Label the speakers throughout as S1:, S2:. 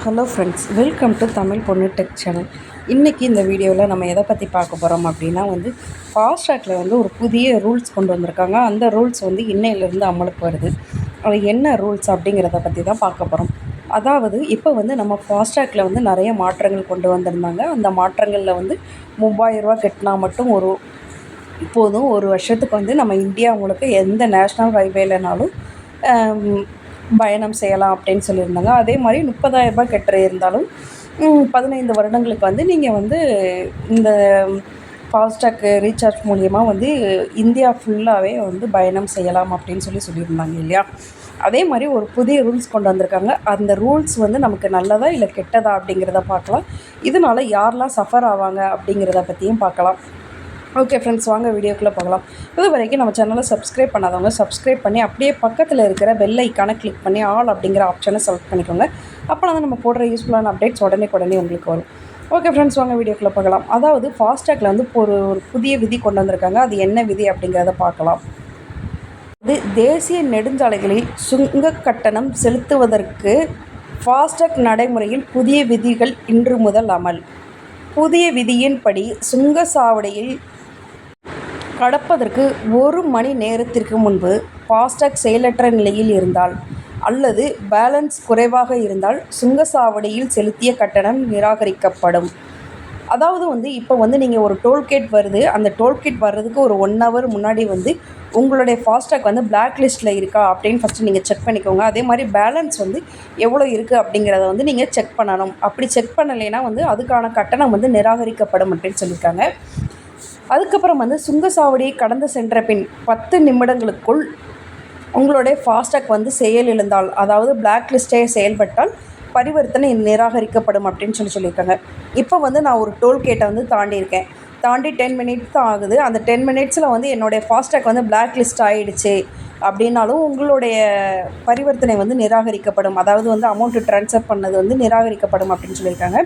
S1: Hello friends, welcome to Tamil பொண்ணு tech channel. இன்றைக்கி இந்த வீடியோவில் நம்ம எதை பற்றி பார்க்க போகிறோம் அப்படின்னா ஃபாஸ்ட்ராகில் ஒரு புதிய ரூல்ஸ் கொண்டு வந்திருக்காங்க. அந்த ரூல்ஸ் இன்னையிலேருந்து அமலுக்கு வருது. அது என்ன ரூல்ஸ் அப்படிங்கிறத பற்றி தான் பார்க்க போகிறோம். அதாவது இப்போ நம்ம ஃபாஸ்ட்ராகில் நிறைய மாற்றங்கள் கொண்டு வந்திருந்தாங்க. அந்த மாற்றங்களில் 3000 ரூபா கட்டினா மட்டும் போதும், ஒரு வருஷத்துக்கு நம்ம இந்தியா முழுக்க எந்த நேஷ்னல் ஹைவேலனாலும் பயணம் செய்யலாம் அப்படின்னு சொல்லியிருந்தாங்க. அதே மாதிரி 30,000 ரூபாய் கட்டுற இருந்தாலும் 15 வருடங்களுக்கு நீங்கள் இந்த ஃபாஸ்டாக் ரீசார்ஜ் மூலிமா இந்தியா ஃபுல்லாகவே பயணம் செய்யலாம் அப்படின்னு சொல்லியிருந்தாங்க இல்லையா. அதே மாதிரி ஒரு புதிய ரூல்ஸ் கொண்டு வந்திருக்காங்க. அந்த ரூல்ஸ் நமக்கு நல்லதா இல்லை கெட்டதா அப்படிங்கிறத பார்க்கலாம். இதனால் யாரெல்லாம் சஃபர் ஆவாங்க அப்படிங்கிறத பற்றியும் பார்க்கலாம். ஓகே ஃப்ரெண்ட்ஸ், வாங்க வீடியோக்குள்ளே பார்க்கலாம். இது வரைக்கும் நம்ம சேனலை சப்ஸ்கிரைப் பண்ணாதவங்க சப்ஸ்கிரைப் பண்ணி அப்படியே பக்கத்தில் இருக்கிற பெல் ஐக்கானை கிளிக் பண்ணி ஆல் அப்படிங்கிற ஆப்ஷனை செலக்ட் பண்ணிக்கோங்க. அப்போ தான் நம்ம போடுற யூஸ்ஃபுல்லான அப்டேட்ஸ் உடனே உங்களுக்கு வரும். ஓகே ஃப்ரெண்ட்ஸ், வாங்க வீடியோக்குள்ளே பார்க்கலாம். அதாவது ஃபாஸ்டாகில் ஒரு புதிய விதி கொண்டு வந்திருக்காங்க. அது என்ன விதி அப்படிங்கிறத பார்க்கலாம். தேசிய நெடுஞ்சாலைகளில் சுங்க கட்டணம் செலுத்துவதற்கு ஃபாஸ்டாக் நடைமுறையில் புதிய விதிகள் இன்று முதல் அமல். புதிய விதியின்படி சுங்கச்சாவடியில் கடப்பதற்கு 1 மணி நேரத்திற்கு முன்பு ஃபாஸ்டாக் செயலற்ற நிலையில் இருந்தால் அல்லது பேலன்ஸ் குறைவாக இருந்தால் சுங்கச்சாவடியில் செலுத்திய கட்டணம் நிராகரிக்கப்படும். அதாவது இப்போ நீங்கள் ஒரு டோல்கேட் வருது, அந்த டோல்கேட் வர்றதுக்கு ஒரு 1 ஹவர் முன்னாடி உங்களுடைய ஃபாஸ்டாக் பிளாக் லிஸ்ட்டில் இருக்கா அப்படின்னு ஃபஸ்ட்டு நீங்கள் செக் பண்ணிக்கோங்க. அதே மாதிரி பேலன்ஸ் எவ்வளோ இருக்குது அப்படிங்கிறத நீங்கள் செக் பண்ணணும். அப்படி செக் பண்ணலைன்னா அதுக்கான கட்டணம் நிராகரிக்கப்படும் அப்படின்னு சொல்லியிருக்காங்க. அதுக்கப்புறம் சுங்கச்சாவடியை கடந்து சென்ற பின் 10 நிமிடங்களுக்குள் உங்களுடைய ஃபாஸ்டாக் செயலிழந்தால், அதாவது பிளாக் லிஸ்ட்டே செயல்பட்டால் பரிவர்த்தனை நிராகரிக்கப்படும் அப்படின்னு சொல்லியிருக்காங்க. இப்போ நான் ஒரு டோல்கேட்டை தாண்டியிருக்கேன். தாண்டி 10 மினிட்ஸ் தான் ஆகுது. அந்த 10 மினிட்ஸில் என்னுடைய ஃபாஸ்டாக் பிளாக் லிஸ்ட் ஆகிடுச்சு அப்படின்னாலும் உங்களுடைய பரிவர்த்தனை நிராகரிக்கப்படும். அதாவது அமௌண்ட்டு ட்ரான்ஸ்ஃபர் பண்ணது நிராகரிக்கப்படும் அப்படின்னு சொல்லியிருக்காங்க.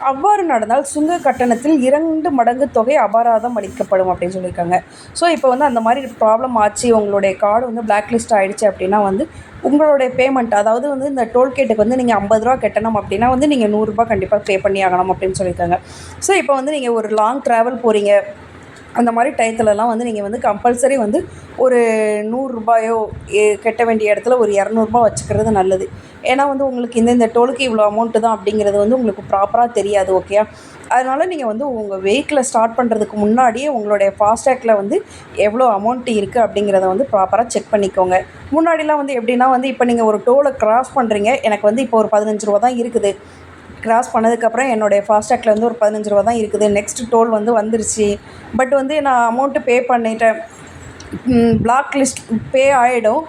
S1: அவ்வாறு நடந்தால் சுங்க கட்டணத்தில் 2 மடங்கு தொகை அபராதம் அளிக்கப்படும் அப்படின்னு சொல்லியிருக்காங்க. ஸோ இப்போ அந்த மாதிரி ப்ராப்ளம் ஆச்சு, உங்களுடைய கார்டு பிளாக் லிஸ்ட் ஆகிடுச்சு அப்படின்னா உங்களுடைய பேமெண்ட், அதாவது இந்த டோல்கேட்டுக்கு நீங்கள் 50 ரூபா கட்டணும் அப்படின்னா நீங்கள் 100 ரூபா கண்டிப்பாக பே பண்ணி ஆகணும் அப்படின்னு சொல்லியிருக்காங்க. ஸோ இப்போ நீங்கள் ஒரு லாங் ட்ராவல் போகிறீங்க, அந்த மாதிரி டயத்துலலாம் நீங்கள் கம்பல்சரி ஒரு 100 ரூபாயோ கட்ட வேண்டிய இடத்துல ஒரு 200 ரூபா வச்சுக்கிறது நல்லது. ஏன்னா உங்களுக்கு இந்த டோலுக்கு இவ்வளோ அமௌண்ட்டு தான் அப்படிங்கிறது உங்களுக்கு ப்ராப்பராக தெரியாது. ஓகே, அதனால் நீங்கள் உங்கள் வெஹிக்கிளை ஸ்டார்ட் பண்ணுறதுக்கு முன்னாடியே உங்களுடைய ஃபாஸ்டாகில் எவ்வளோ அமௌண்ட் இருக்குது அப்படிங்கிறத ப்ராப்பராக செக் பண்ணிக்கோங்க. முன்னாடிலாம் எப்படின்னா இப்போ நீங்கள் ஒரு டோலை கிராஸ் பண்ணுறீங்க, எனக்கு இப்போ ஒரு 15 ரூபா தான் இருக்குது. கிராஸ் பண்ணதுக்கப்புறம் என்னுடைய ஃபாஸ்டாகில் ஒரு 15 ரூபா தான் இருக்குது. நெக்ஸ்ட் டோல் வந்துருச்சு. பட் நான் அமௌண்ட்டு பே பண்ணிட்டேன், பிளாக் லிஸ்ட் பே ஆகிடும்.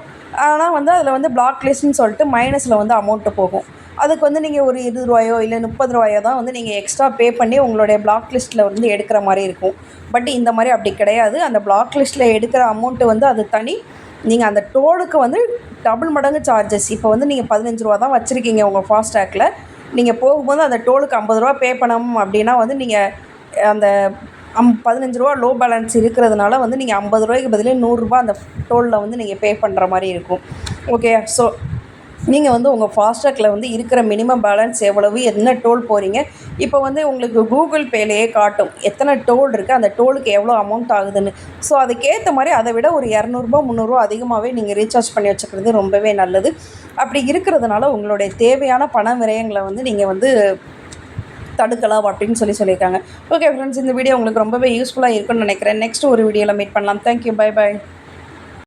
S1: ஆனால் அதில் பிளாக் லிஸ்ட்னு சொல்லிட்டு மைனஸில் அமௌண்ட்டு போகும். அதுக்கு நீங்கள் ஒரு 20 ரூபாயோ இல்லை 30 ரூபாயோ தான் நீங்கள் எக்ஸ்ட்ரா பே பண்ணி உங்களுடைய பிளாக் லிஸ்ட்டில் எடுக்கிற மாதிரி இருக்கும். பட் இந்த மாதிரி அப்படி கிடையாது. அந்த பிளாக் லிஸ்ட்டில் எடுக்கிற அமௌண்ட்டு அது தனி. நீங்கள் அந்த டோலுக்கு டபுள் மடங்கு சார்ஜஸ். இப்போ நீங்கள் 15 ரூபா தான் வச்சுருக்கீங்க உங்கள் ஃபாஸ்டாகில். நீங்கள் போகும்போது அந்த டோலுக்கு 50 ரூபா பே பண்ணணும் அப்படின்னா நீங்கள் அந்த 15 ரூபா லோ பேலன்ஸ் இருக்கிறதுனால நீங்கள் 50 ரூபாய்க்கு பதிலே 100 ரூபா அந்த டோலில் நீங்கள் பே பண்ணுற மாதிரி இருக்கும். ஓகே, ஸோ நீங்கள் உங்கள் ஃபாஸ்டாகில் இருக்கிற மினிமம் பேலன்ஸ் எவ்வளவு, என்ன டோல் போகிறீங்க, இப்போ உங்களுக்கு கூகுள் பேலேயே காட்டும் எத்தனை டோல் இருக்குது, அந்த டோலுக்கு எவ்வளோ அமௌண்ட் ஆகுதுன்னு. ஸோ அதுக்கேற்ற மாதிரி அதை விட ஒரு 200 ரூபா 300 ரூபா அதிகமாகவே நீங்கள் ரீசார்ஜ் பண்ணி வச்சுக்கிறது ரொம்பவே நல்லது. அப்படி இருக்கிறதுனால உங்களுடைய தேவையான பண விரயங்களை நீங்கள் தடுக்கலாம் அப்படின்னு சொல்லியிருக்காங்க. ஓகே ஃப்ரெண்ட்ஸ், இந்த வீடியோ உங்களுக்கு ரொம்பவே யூஸ்ஃபுல்லாக இருக்குன்னு நினைக்கிறேன். நெக்ஸ்ட் ஒரு வீடியோவில் மீட் பண்ணலாம். Thank you, bye bye.